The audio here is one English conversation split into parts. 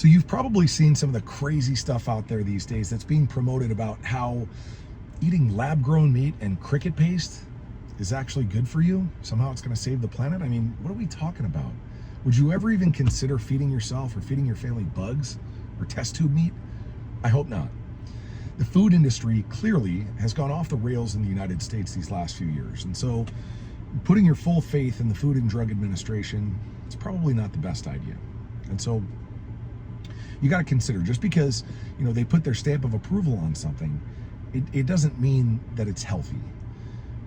So you've probably seen some of the crazy stuff out there these days that's being promoted about how eating lab-grown meat and cricket paste is actually good for you. Somehow it's going to save the planet. I mean, what are we talking about? Would you ever even consider feeding yourself or feeding your family bugs or test tube meat? I hope not. The food industry clearly has gone off the rails in the United States these last few years. And so putting your full faith in the Food and Drug Administration is probably not the best idea. And so you got to consider, just because they put their stamp of approval on something, it doesn't mean that it's healthy.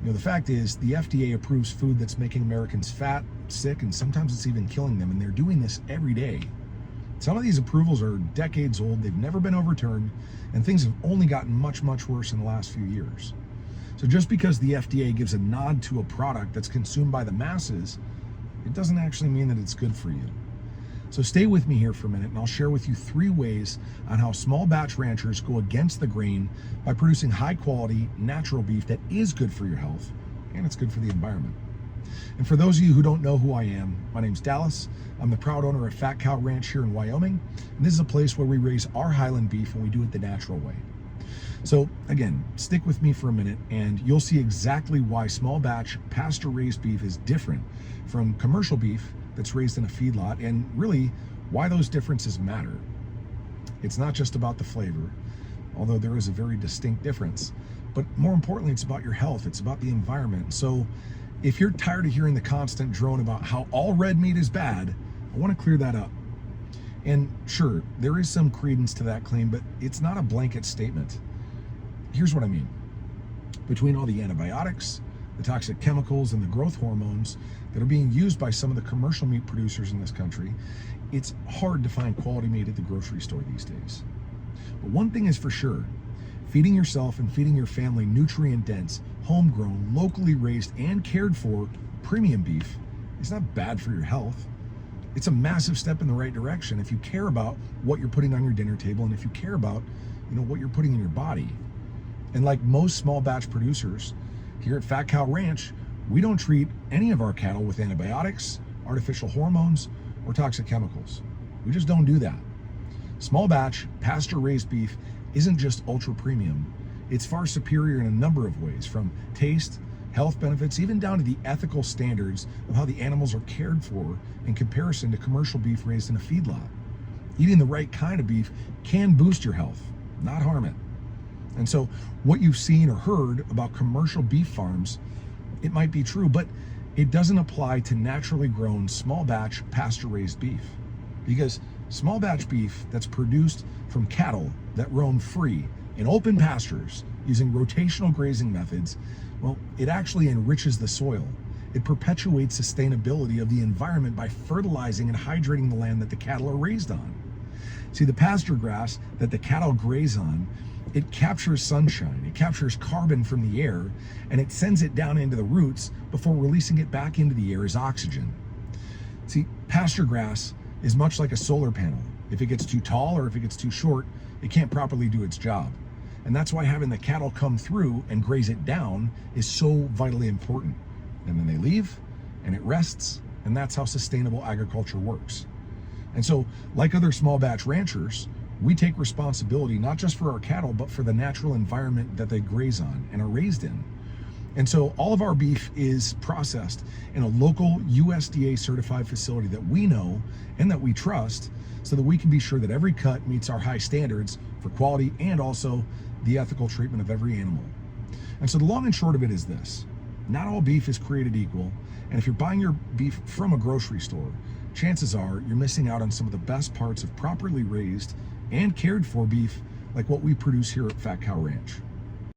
The fact is, the FDA approves food that's making Americans fat, sick, and sometimes it's even killing them, and they're doing this every day. Some of these approvals are decades old, they've never been overturned, and things have only gotten much, much worse in the last few years. So just because the FDA gives a nod to a product that's consumed by the masses, it doesn't actually mean that it's good for you. So stay with me here for a minute, and I'll share with you 3 ways on how small batch ranchers go against the grain by producing high quality, natural beef that is good for your health, and it's good for the environment. And for those of you who don't know who I am, my name's Dallas. I'm the proud owner of Fat Cow Ranch here in Wyoming, and this is a place where we raise our Highland beef and we do it the natural way. So again, stick with me for a minute and you'll see exactly why small batch pasture-raised beef is different from commercial beef that's raised in a feedlot, and really why those differences matter. It's not just about the flavor, although there is a very distinct difference, but more importantly, it's about your health, it's about the environment. So if you're tired of hearing the constant drone about how all red meat is bad, I want to clear that up. And sure, there is some credence to that claim, but it's not a blanket statement. Here's what I mean. Between all the antibiotics, the toxic chemicals, and the growth hormones that are being used by some of the commercial meat producers in this country, it's hard to find quality meat at the grocery store these days. But one thing is for sure, feeding yourself and feeding your family nutrient-dense, homegrown, locally raised, and cared for premium beef is not bad for your health. It's a massive step in the right direction if you care about what you're putting on your dinner table and if you care about what you're putting in your body. And like most small batch producers, here at Fat Cow Ranch, we don't treat any of our cattle with antibiotics, artificial hormones, or toxic chemicals. We just don't do that. Small batch, pasture-raised beef isn't just ultra premium. It's far superior in a number of ways, from taste, health benefits, even down to the ethical standards of how the animals are cared for in comparison to commercial beef raised in a feedlot. Eating the right kind of beef can boost your health, not harm it. And so what you've seen or heard about commercial beef farms, it might be true, but it doesn't apply to naturally grown small batch pasture-raised beef. Because small batch beef that's produced from cattle that roam free in open pastures using rotational grazing methods, well, it actually enriches the soil. It perpetuates sustainability of the environment by fertilizing and hydrating the land that the cattle are raised on. See, the pasture grass that the cattle graze on, it captures sunshine, it captures carbon from the air, and it sends it down into the roots before releasing it back into the air as oxygen. See, pasture grass is much like a solar panel. If it gets too tall or if it gets too short, it can't properly do its job. And that's why having the cattle come through and graze it down is so vitally important. And then they leave and it rests, and that's how sustainable agriculture works. And so, like other small batch ranchers, we take responsibility not just for our cattle, but for the natural environment that they graze on and are raised in. And so all of our beef is processed in a local USDA certified facility that we know and that we trust, so that we can be sure that every cut meets our high standards for quality and also the ethical treatment of every animal. And so the long and short of it is this: not all beef is created equal, and if you're buying your beef from a grocery store, chances are you're missing out on some of the best parts of properly raised and cared for beef like what we produce here at Fat Cow Ranch.